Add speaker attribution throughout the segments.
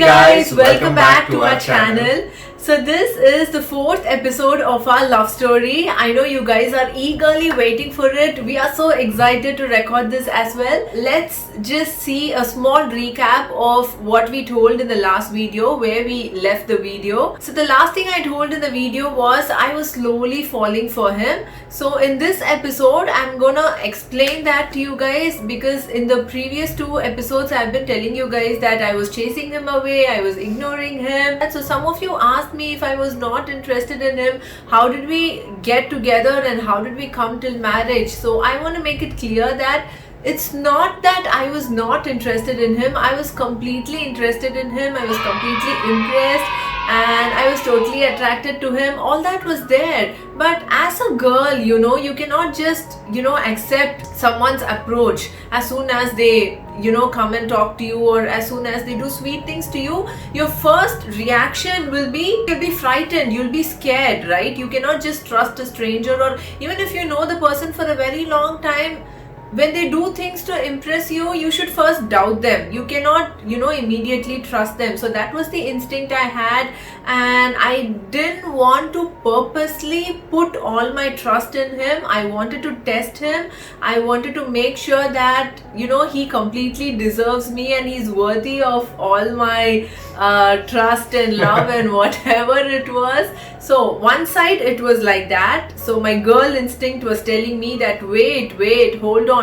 Speaker 1: guys, welcome back to our channel. So this is the 4th episode of our love story. I know you guys are eagerly waiting for it. We are so excited to record this as well. Let's just see a small recap of what we told in the last video, where we left the video. So the last thing I told in the video was I was slowly falling for him. So in this episode, I'm gonna explain that to you guys, because in the previous 2 episodes I've been telling you guys that I was chasing him away, I was ignoring him. And so some of you asked me if I was not interested in him, how did we get together and how did we come till marriage. So I want to make it clear that it's not that I was not interested in him. I was completely interested in him. I was completely impressed and I was totally attracted to him. All that was there. But as a girl, you cannot just, accept someone's approach as soon as they, come and talk to you, or as soon as they do sweet things to you. Your first reaction will be, you'll be frightened, you'll be scared, right? You cannot just trust a stranger, or even if you know the person for a very long time, when they do things to impress you, you should first doubt them. You cannot, immediately trust them. So that was the instinct I had, and I didn't want to purposely put all my trust in him. I wanted to test him. I wanted to make sure that, he completely deserves me and he's worthy of all my trust and love and whatever it was. So one side it was like that. So my girl instinct was telling me that wait, hold on,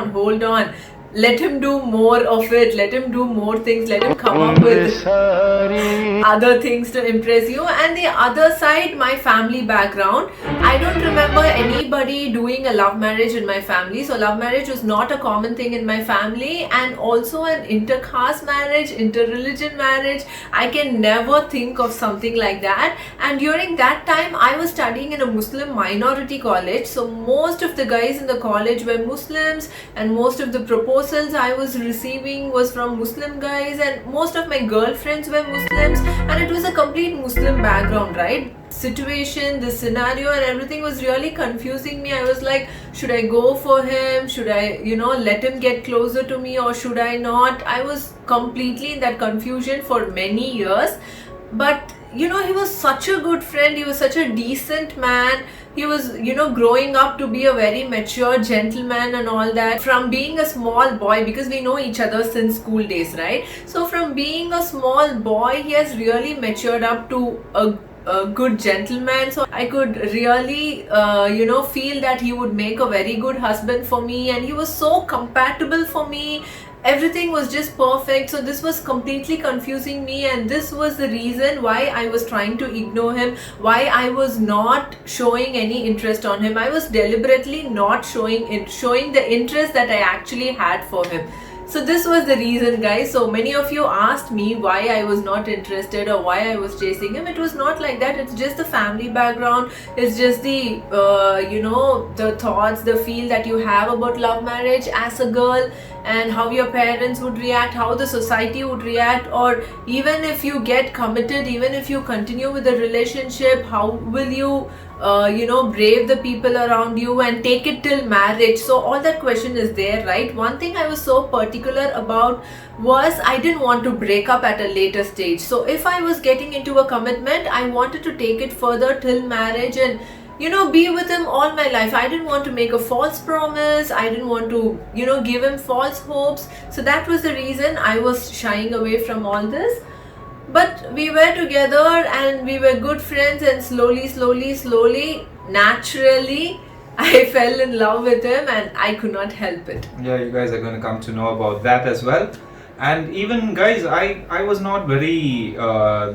Speaker 1: let him do more of it, let him do more things, let him come up with other things to impress you. And the other side, my family background, I don't remember anybody doing a love marriage in my family. So love marriage was not a common thing in my family, and also an intercaste marriage, interreligion marriage, I can never think of something like that. And during that time I was studying in a Muslim minority college, so most of the guys in the college were Muslims, and most of the proposals I was receiving was from Muslim guys, and most of my girlfriends were Muslims, and it was a complete Muslim background, right? Situation, the scenario and everything was really confusing me. I was like, should I go for him? Should I, let him get closer to me, or should I not? I was completely in that confusion for many years. But he was such a good friend, he was such a decent man. He was, growing up to be a very mature gentleman and all that. From being a small boy, because we know each other since school days, right? So from being a small boy, he has really matured up to a good gentleman. So I could really, feel that he would make a very good husband for me, and he was so compatible for me. Everything was just perfect. So this was completely confusing me, and this was the reason why I was trying to ignore him, why I was not showing any interest on him. I was deliberately not showing the interest that I actually had for him. So this was the reason, guys. So many of you asked me why I was not interested or why I was chasing him. It was not like that. It's just the family background. It's just the, the thoughts, the feel that you have about love marriage as a girl, and how your parents would react, how the society would react, or even if you get committed, even if you continue with the relationship, how will you brave the people around you and take it till marriage. So all that question is there, right? One thing I was so particular about was I didn't want to break up at a later stage. So if I was getting into a commitment, I wanted to take it further till marriage and be with him all my life. I didn't want to make a false promise. I didn't want to, give him false hopes. So that was the reason I was shying away from all this. But we were together and we were good friends, and slowly, naturally, I fell in love with him and I could not help it.
Speaker 2: Yeah, you guys are going to come to know about that as well. And even guys, I was not very,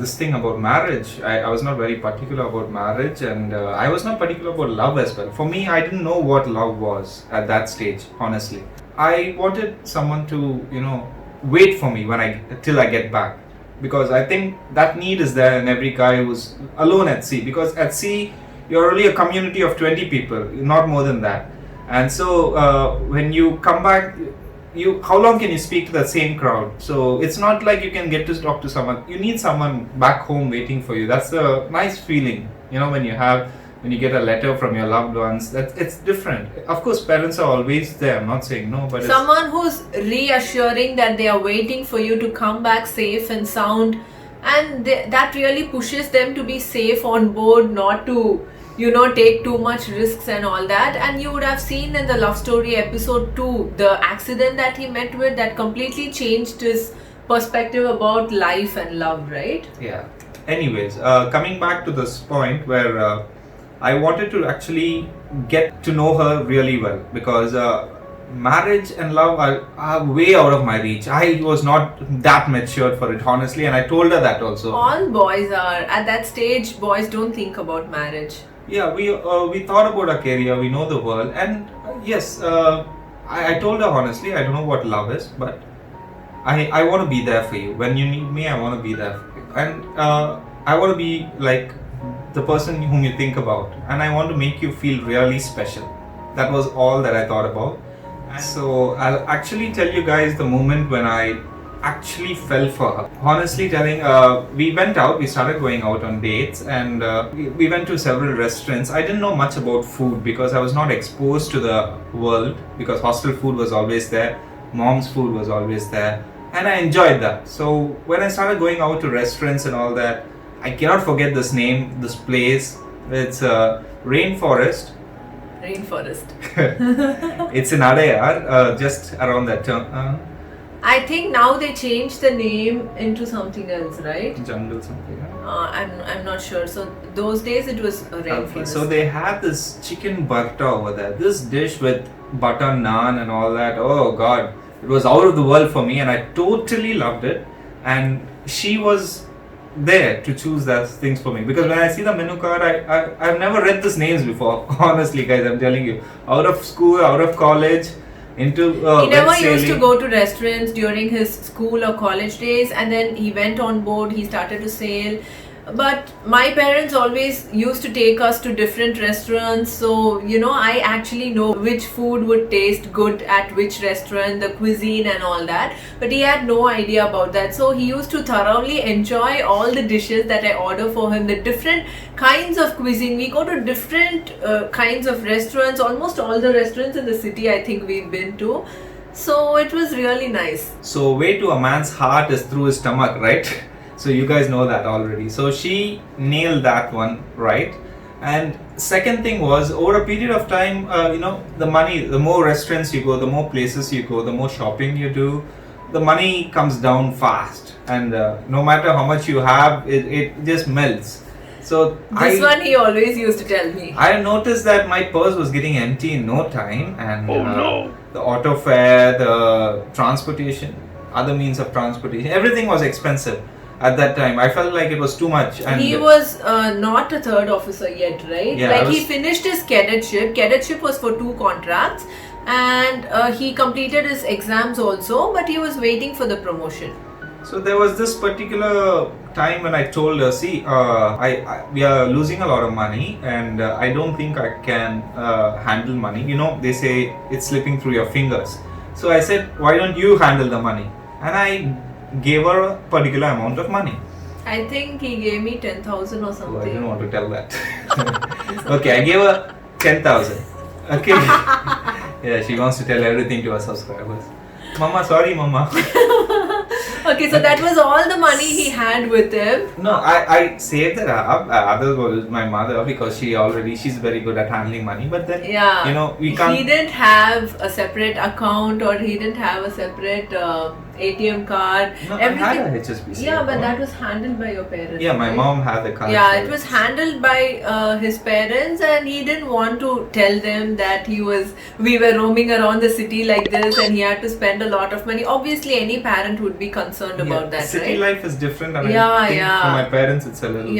Speaker 2: this thing about marriage, I was not very particular about marriage, and I was not particular about love as well. For me, I didn't know what love was at that stage, honestly. I wanted someone to, wait for me till I get back. Because I think that need is there in every guy who's alone at sea. Because at sea, you're only a community of 20 people, not more than that. And so when you come back, how long can you speak to that same crowd? So it's not like you can get to talk to someone. You need someone back home waiting for you. That's a nice feeling, when you get a letter from your loved ones. It's different. Of course, parents are always there. I'm not saying no, but
Speaker 1: someone who's reassuring that they are waiting for you to come back safe and sound, and that really pushes them to be safe on board, not to take too much risks and all that. And you would have seen in the love story episode 2 the accident that he met with that completely changed his perspective about life and love, right?
Speaker 2: Yeah. Anyways, coming back to this point where I wanted to actually get to know her really well, because marriage and love are way out of my reach. I was not that matured for it, honestly, and I told her that also.
Speaker 1: All boys are at that stage. Boys don't think about marriage.
Speaker 2: Yeah, we thought about our career, we know the world, and yes, I told her honestly, I don't know what love is, but I want to be there for you. When you need me, I want to be there for you, and I want to be like the person whom you think about, and I want to make you feel really special. That was all that I thought about. So I'll actually tell you guys the moment when I actually fell for her. Honestly telling, we started going out on dates, and we went to several restaurants. I didn't know much about food because I was not exposed to the world, because hostel food was always there, mom's food was always there, and I enjoyed that. So when I started going out to restaurants and all that, I cannot forget this name, this place. It's Rainforest. It's in Adayar, just around that turn.
Speaker 1: I think now they changed the name into something else, right?
Speaker 2: Jungle something.
Speaker 1: I'm not sure. So those days it was a rainforest.
Speaker 2: Okay, so they had this chicken burta over there. This dish with butter naan and all that. Oh God, it was out of the world for me, and I totally loved it. And she was there to choose those things for me, because when I see the menu card, I've never read these names before. Honestly, guys, I'm telling you, out of school, out of college, into
Speaker 1: he never used to go to restaurants during his school or college days, and then he went on board, he started to sail. But my parents always used to take us to different restaurants, so I actually know which food would taste good at which restaurant, the cuisine and all that. But he had no idea about that, so he used to thoroughly enjoy all the dishes that I order for him, the different kinds of cuisine. We go to different kinds of restaurants, almost all the restaurants in the city I think we've been to. So it was really nice.
Speaker 2: So way to a man's heart is through his stomach, right? So you guys know that already. So she nailed that one, right? And second thing was, over a period of time, the money, the more restaurants you go, the more places you go, the more shopping you do, the money comes down fast. And no matter how much you have, it just melts. So
Speaker 1: this one he always used to tell me.
Speaker 2: I noticed that my purse was getting empty in no time, and the auto fare, the transportation, other means of transportation, everything was expensive. At that time, I felt like it was too much. And
Speaker 1: he was not a third officer yet, right?
Speaker 2: Yeah,
Speaker 1: he finished his cadetship. Cadetship was for 2 contracts, and he completed his exams also, but he was waiting for the promotion.
Speaker 2: So there was this particular time when I told her, see, we are losing a lot of money, and I don't think I can handle money. They say it's slipping through your fingers. So I said, why don't you handle the money? And I gave her a particular amount of money.
Speaker 1: I think he gave me 10,000 or something.
Speaker 2: Oh, I didn't want to tell that. Okay, I gave her 10,000. Okay. Yeah, she wants to tell everything to her subscribers. Mama, sorry, Mama.
Speaker 1: Okay, so that was all the money he had with him.
Speaker 2: No, I saved it up. Others was my mother, because she's very good at handling money. But then, we can't.
Speaker 1: He didn't have a separate account, or he didn't have a separate ATM card.
Speaker 2: No, I had a HSBC account.
Speaker 1: But that was handled by your parents.
Speaker 2: Yeah, my
Speaker 1: right?
Speaker 2: mom had the card.
Speaker 1: Yeah, it was handled by his parents, and he didn't want to tell them that we were roaming around the city like this, and he had to spend a lot of money. Obviously, any parent would be concerned about that,
Speaker 2: city
Speaker 1: right?
Speaker 2: life is different, and I think for my parents it's a little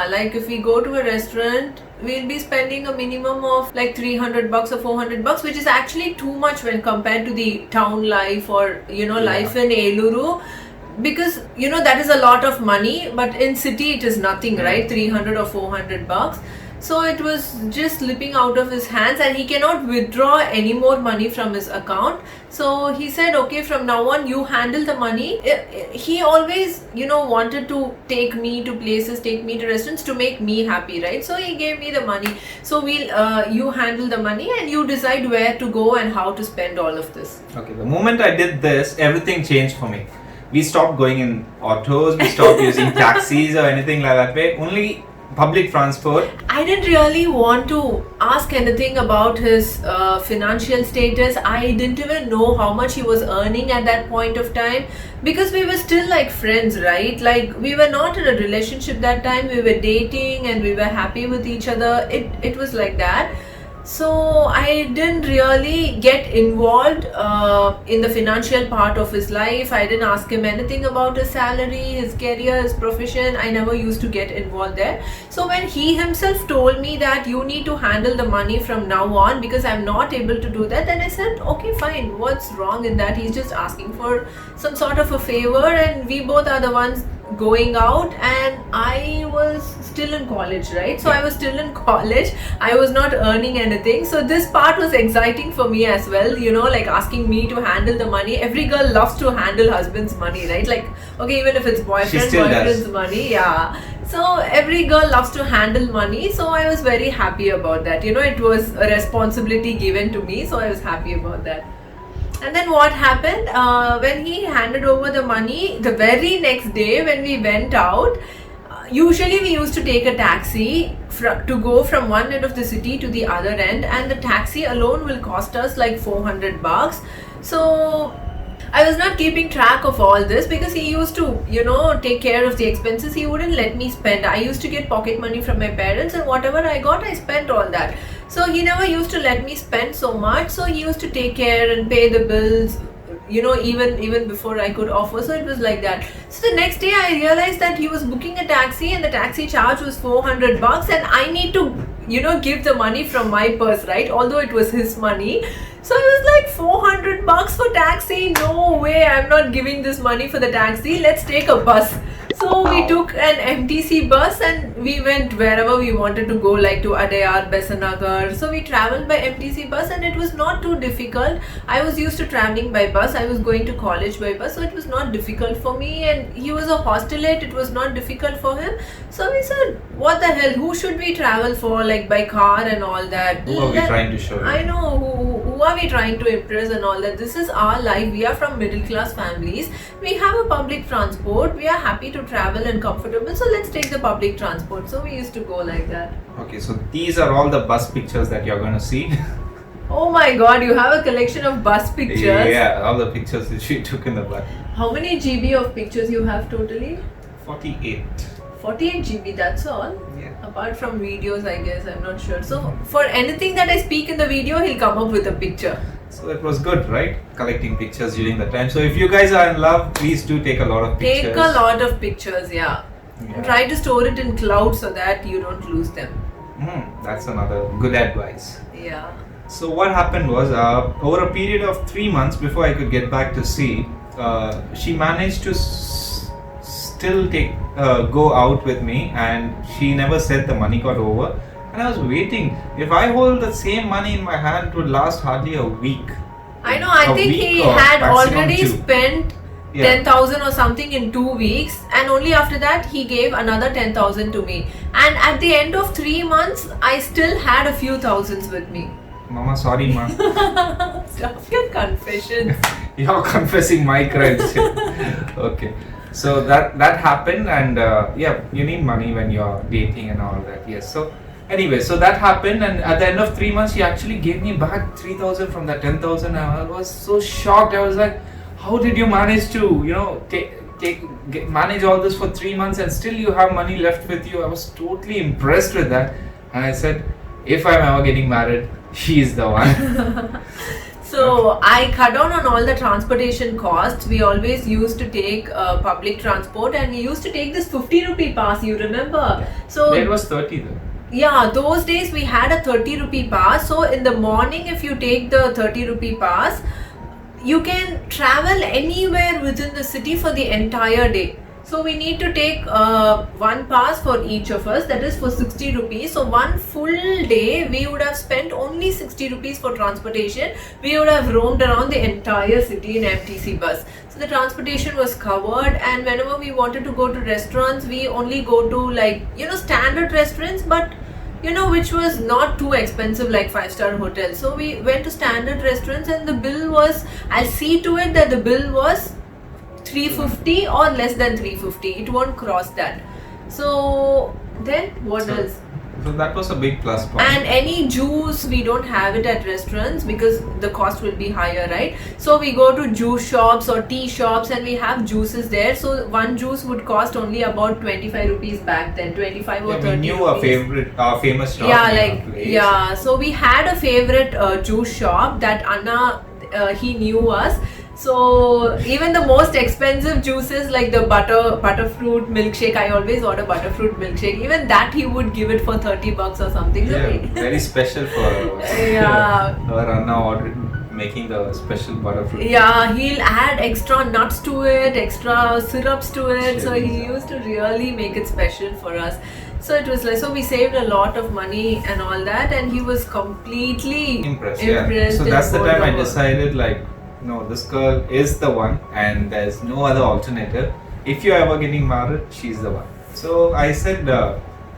Speaker 1: like if we go to a restaurant, we'll be spending a minimum of like $300 or $400, which is actually too much when compared to the town life or life in Eluru, because that is a lot of money, but in city it is nothing, right? $300 or $400. So it was just slipping out of his hands, and he cannot withdraw any more money from his account. So he said, okay, from now on you handle the money. He always wanted to take me to places, take me to restaurants to make me happy, right? So he gave me the money. So you handle the money, and you decide where to go and how to spend all of this.
Speaker 2: Okay, the moment I did this, everything changed for me. we stopped going in autos, we stopped using taxis or anything like that way. Only public transport.
Speaker 1: I didn't really want to ask anything about his financial status. I didn't even know how much he was earning at that point of time, because we were still like friends, right? Like, we were not in a relationship that time. We were dating and we were happy with each other. It was like that. So I didn't really get involved in the financial part of his life. I didn't ask him anything about his salary, his career, his profession. I never used to get involved there. So when he himself told me that you need to handle the money from now on because I'm not able to do that, then I said, okay, fine. What's wrong in that? He's just asking for some sort of a favor, and we both are the ones going out, and I was still in college, right? So I was still in college. I was not earning anything. So this part was exciting for me as well, you know, like asking me to handle the money. Every girl loves to handle husband's money, right? Like, okay, even if it's boyfriend's money, yeah. So every girl loves to handle money. So I was very happy about that. You know, it was a responsibility given to me. So I was happy about that. And then what happened, when he handed over the money, the very next day when we went out, usually we used to take a taxi to go from one end of the city to the other end, and the taxi alone will cost us like $400. So I was not keeping track of all this because he used to, you know, take care of the expenses. He wouldn't let me spend. I used to get pocket money from my parents, and whatever I got, I spent all that. So he never used to let me spend so much. So he used to take care and pay the bills, you know, even before I could offer. So it was like that. So the next day I realized that he was booking a taxi and the taxi charge was $400, and I need to, you know, give the money from my purse, right? Although it was his money. So I was like, $400 for taxi? No way, I'm not giving this money for the taxi. Let's take a bus. So we took an MTC bus and we went wherever we wanted to go, like to Adayar, Besanagar. So we traveled by MTC bus, and it was not too difficult. I was used to traveling by bus. I was going to college by bus, so it was not difficult for me. And he was a hostelate. It was not difficult for him. So we said, what the hell? Who should we travel for, like by car and all that?
Speaker 2: Who are we trying to show?
Speaker 1: I know who are we trying to impress and all that. This is our life. We are from middle class families. We have a public transport. We are happy to travel and comfortable, so let's take the public transport. So we used to go like that.
Speaker 2: Okay, so these are all the bus pictures that you're going to see.
Speaker 1: Oh my god, you have a collection of bus pictures.
Speaker 2: Yeah, all the pictures that she took in the bus.
Speaker 1: How many GB of pictures you have totally?
Speaker 2: 48.
Speaker 1: 48 GB, that's all?
Speaker 2: Yeah.
Speaker 1: Apart from videos, I guess, I'm not sure. So for anything that I speak in the video, he'll come up with a picture.
Speaker 2: So it was good, right? Collecting pictures during the time. So if you guys are in love, please do take a lot of pictures.
Speaker 1: Take a lot of pictures, yeah. And try to store it in cloud so that you don't lose them.
Speaker 2: That's another good advice.
Speaker 1: Yeah.
Speaker 2: So what happened was, over a period of 3 months before I could get back to sea, she managed to still go out with me, and she never said the money got over. And I was waiting. If I hold the same money in my hand, it would last hardly a week.
Speaker 1: I know, I think he had already spent 10,000 or something in 2 weeks, and only after that he gave another 10,000 to me. And at the end of 3 months, I still had a few thousands with me.
Speaker 2: Mama, sorry, ma.
Speaker 1: Stop your confessions.
Speaker 2: You're confessing my crimes. Okay. So that happened, and you need money when you're dating and all that. Yes. So anyway, so that happened, and at the end of 3 months, she actually gave me back 3,000 from that 10,000. I was so shocked. I was like, how did you manage to, you know, manage all this for 3 months and still you have money left with you? I was totally impressed with that, and I said, if I'm ever getting married, she is the one.
Speaker 1: So I cut down on all the transportation costs. We always used to take public transport, and we used to take this 50 rupee pass, you remember? So
Speaker 2: it was 30 though.
Speaker 1: Yeah, those days we had a 30 rupee pass. So in the morning, if you take the 30 rupee pass, you can travel anywhere within the city for the entire day. So we need to take one pass for each of us, that is for 60 rupees. So one full day we would have spent only 60 rupees for transportation. We would have roamed around the entire city in MTC bus. So the transportation was covered, and whenever we wanted to go to restaurants, we only go to, like, you know, standard restaurants, but you know, which was not too expensive like 5-star hotels. So we went to standard restaurants, and the bill was, I'll see to it that the bill was 350 or less than 350. It won't cross that. So then what else?
Speaker 2: So that was a big plus point.
Speaker 1: And any juice, we don't have it at restaurants because the cost will be higher, right? So we go to juice shops or tea shops and we have juices there. So one juice would cost only about 25 rupees back then, 25 or 30
Speaker 2: we knew
Speaker 1: rupees.
Speaker 2: a famous shop.
Speaker 1: Yeah,
Speaker 2: in our
Speaker 1: like,
Speaker 2: place.
Speaker 1: yeah. So we had a favorite juice shop that Anna, he knew us. So even the most expensive juices like the butterfruit milkshake, I always order butterfruit milkshake. Even that he would give it for 30 bucks or something. So
Speaker 2: Yeah, very special for
Speaker 1: Yeah.
Speaker 2: our Anna ordered making the special butterfruit.
Speaker 1: Yeah, he'll add extra nuts to it, extra syrups to it. So he
Speaker 2: Cherries.
Speaker 1: used to really make it special for us. So it was like, so we saved a lot of money and all that, and he was completely
Speaker 2: Impressed. Yeah. So
Speaker 1: and
Speaker 2: that's the
Speaker 1: bowled
Speaker 2: time I
Speaker 1: over.
Speaker 2: decided, like, no, this girl is the one, and there's no other alternative. If you're ever getting married, she's the one. So I said,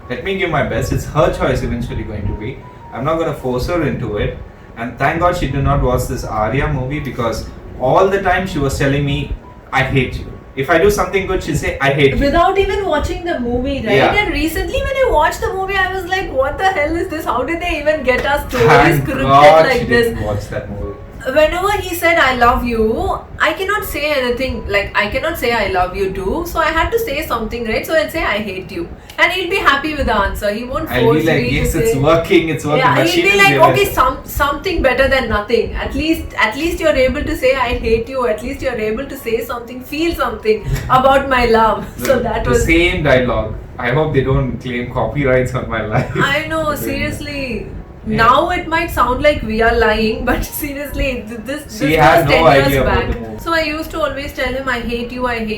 Speaker 2: let me give my best. It's her choice eventually going to be. I'm not going to force her into it. And thank God she did not watch this Arya movie, because all the time she was telling me, I hate you. If I do something good, she'll say, I hate you.
Speaker 1: Without even watching the movie, right?
Speaker 2: Yeah.
Speaker 1: And recently when I watched the movie, I was like, what the hell is this? How did they even get our stories
Speaker 2: Thank
Speaker 1: scripted
Speaker 2: God
Speaker 1: like
Speaker 2: she
Speaker 1: this?
Speaker 2: didn't watch that movie.
Speaker 1: Whenever he said I love you, I cannot say anything, like I cannot say I love you too. So I had to say something, right? So I'd say I hate you. And he'll be happy with the answer. He won't
Speaker 2: I'll
Speaker 1: force
Speaker 2: be like,
Speaker 1: me
Speaker 2: yes,
Speaker 1: to
Speaker 2: it's
Speaker 1: say.
Speaker 2: working.
Speaker 1: Yeah,
Speaker 2: But she
Speaker 1: he'll be
Speaker 2: didn't
Speaker 1: like,
Speaker 2: realize
Speaker 1: okay,
Speaker 2: it.
Speaker 1: something better than nothing. At least you're able to say I hate you. At least you're able to say something, feel something about my love. So that
Speaker 2: the
Speaker 1: was
Speaker 2: same dialogue. I hope they don't claim copyrights on my life.
Speaker 1: I know, seriously. Now it might sound like we are lying, but seriously, this
Speaker 2: She
Speaker 1: was
Speaker 2: had
Speaker 1: 10
Speaker 2: no
Speaker 1: years
Speaker 2: idea about
Speaker 1: back.
Speaker 2: the movie.
Speaker 1: So I used to always tell him, I hate you, and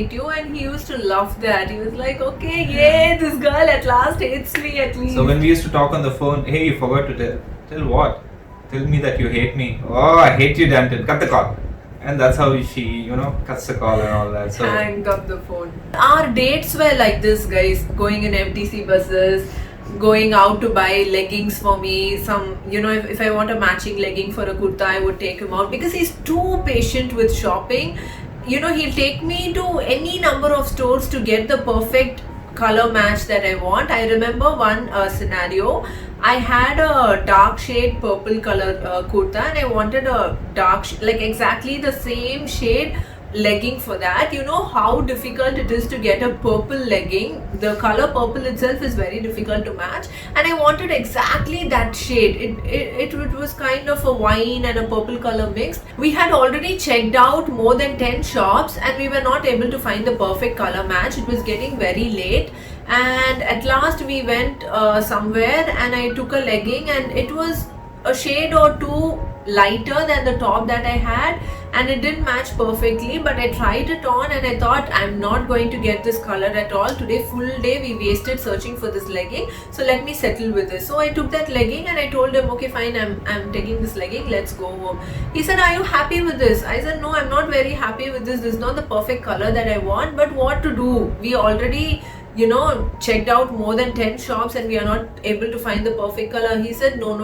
Speaker 1: he used to love that. He was like, okay, yay, this girl at last hates me at least.
Speaker 2: So when we used to talk on the phone, hey, you forgot to tell. Tell what? Tell me that you hate me. Oh, I hate you, Danton. Cut the call. And that's how she, cuts the call and all that. So
Speaker 1: Hang up the phone. Our dates were like this, guys. Going in MTC buses, going out to buy leggings for me. Some, if I want a matching legging for a kurta, I would take him out because he's too patient with shopping. He'll take me to any number of stores to get the perfect color match that I want. I remember one scenario. I had a dark shade purple color kurta and I wanted a dark, like exactly the same shade legging for that. You know how difficult it is to get a purple legging. The color purple itself is very difficult to match, and I wanted exactly that shade. It was kind of a wine and a purple color mixed. We had already checked out more than 10 shops and we were not able to find the perfect color match. It was getting very late, and at last we went somewhere and I took a legging and it was a shade or two lighter than the top that I had, and it didn't match perfectly, but I tried it on and I thought I'm not going to get this color at all. Today full day we wasted searching for this legging, so let me settle with this. So I took that legging and I told him, okay fine, I'm taking this legging, let's go home. He said, are you happy with this? I said, no, I'm not very happy with this. This is not the perfect color that I want, but what to do? We already checked out more than 10 shops and we are not able to find the perfect color. He said, no.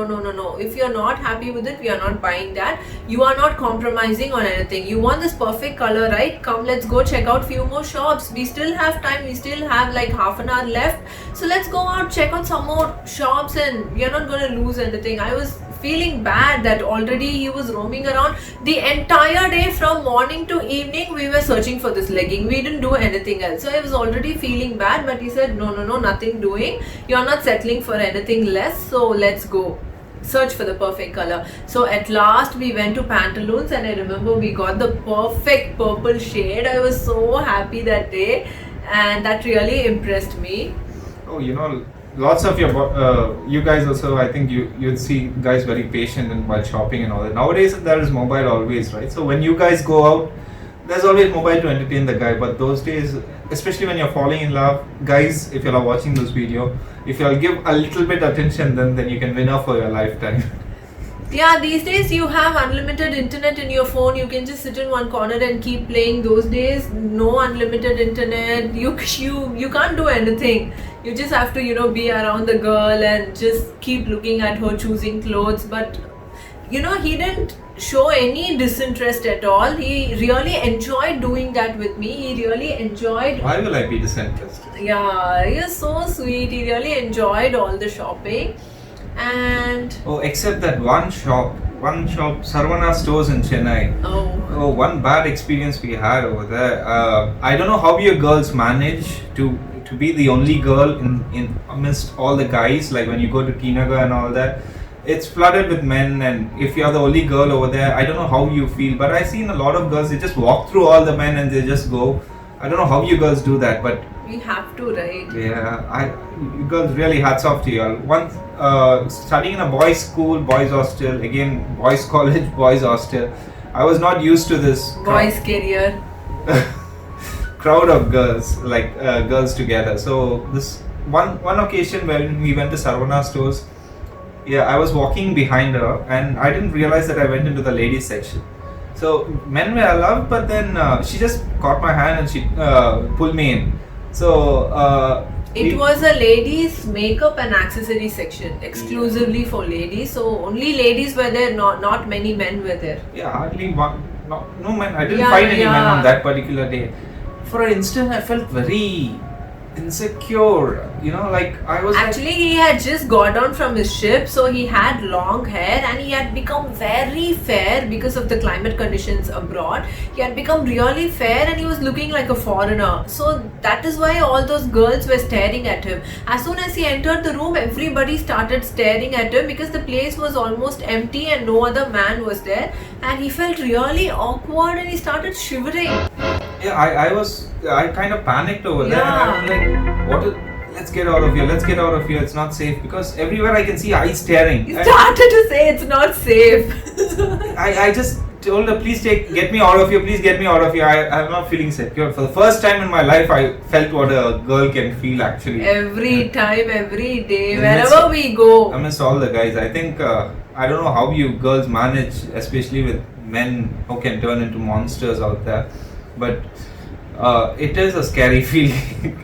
Speaker 1: If you're not happy with it, we are not buying that. You are not compromising on anything. You want this perfect color, right? Come, let's go check out few more shops. We still have time. We still have like half an hour left. So let's go out, check out some more shops, and we are not going to lose anything. I was feeling bad that already he was roaming around the entire day. From morning to evening we were searching for this legging. We didn't do anything else, so I was already feeling bad, but he said, no, nothing doing. You're not settling for anything less, so let's go search for the perfect color. So at last we went to Pantaloons and I remember we got the perfect purple shade. I was so happy that day, and that really impressed me.
Speaker 2: Oh, lots of you guys also, I think you'd see guys very patient and while shopping and all that. Nowadays there is mobile always, right? So when you guys go out, there's always mobile to entertain the guy. But those days, especially when you're falling in love, guys, if you're watching this video, if you'll give a little bit attention, then you can win her for your lifetime.
Speaker 1: Yeah, these days you have unlimited internet in your phone. You can just sit in one corner and keep playing. Those days, no unlimited internet. You can't do anything. You just have to be around the girl and just keep looking at her choosing clothes. But he didn't show any disinterest at all. He really enjoyed doing that with me. He really enjoyed.
Speaker 2: Why will I be disinterested?
Speaker 1: Yeah, he was so sweet. He really enjoyed all the shopping. And
Speaker 2: Oh, except that one shop, Sarvana Stores in Chennai.
Speaker 1: oh,
Speaker 2: One bad experience we had over there. I don't know how you girls manage to be the only girl in amidst all the guys. Like when you go to Tinagar and all that, it's flooded with men, and if you're the only girl over there, I don't know how you feel. But I've seen a lot of girls, they just walk through all the men and they just go. I don't know how you girls do that, but
Speaker 1: we have to, right?
Speaker 2: yeah, you girls really hats off to you all. Once studying in a boys' school, boys' hostel, again boys' college, boys' hostel, I was not used to this
Speaker 1: Boys' career.
Speaker 2: crowd of girls, like girls together. So this one occasion when we went to Sarvana Stores, yeah, I was walking behind her and I didn't realize that I went into the ladies section. So men were allowed, but then she just caught my hand and she pulled me in. So
Speaker 1: It was a ladies' makeup and accessory section exclusively for ladies. So only ladies were there, not many men were there.
Speaker 2: yeah, hardly one. No man. I didn't
Speaker 1: Yeah,
Speaker 2: find any men
Speaker 1: yeah.
Speaker 2: on that particular day. For an instant, I felt very insecure. Like I was.
Speaker 1: Actually, he had just got down from his ship, so he had long hair and he had become very fair because of the climate conditions abroad. He had become really fair and he was looking like a foreigner. So that is why all those girls were staring at him. As soon as he entered the room, everybody started staring at him because the place was almost empty and no other man was there. And he felt really awkward and he started shivering.
Speaker 2: Yeah, I kind of panicked over there.
Speaker 1: Yeah.
Speaker 2: And I was like, let's get out of here, it's not safe, because everywhere I can see eyes staring.
Speaker 1: He started to say it's not safe.
Speaker 2: I just told her, please get me out of here, I'm not feeling secure. For the first time in my life, I felt what a girl can feel actually.
Speaker 1: Every time, every day,
Speaker 2: Amidst-
Speaker 1: wherever we go.
Speaker 2: Amidst all the guys, I think, I don't know how you girls manage, especially with men who can turn into monsters out there. But it is a scary feeling.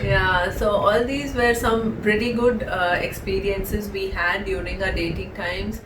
Speaker 1: Yeah, so all these were some pretty good experiences we had during our dating times.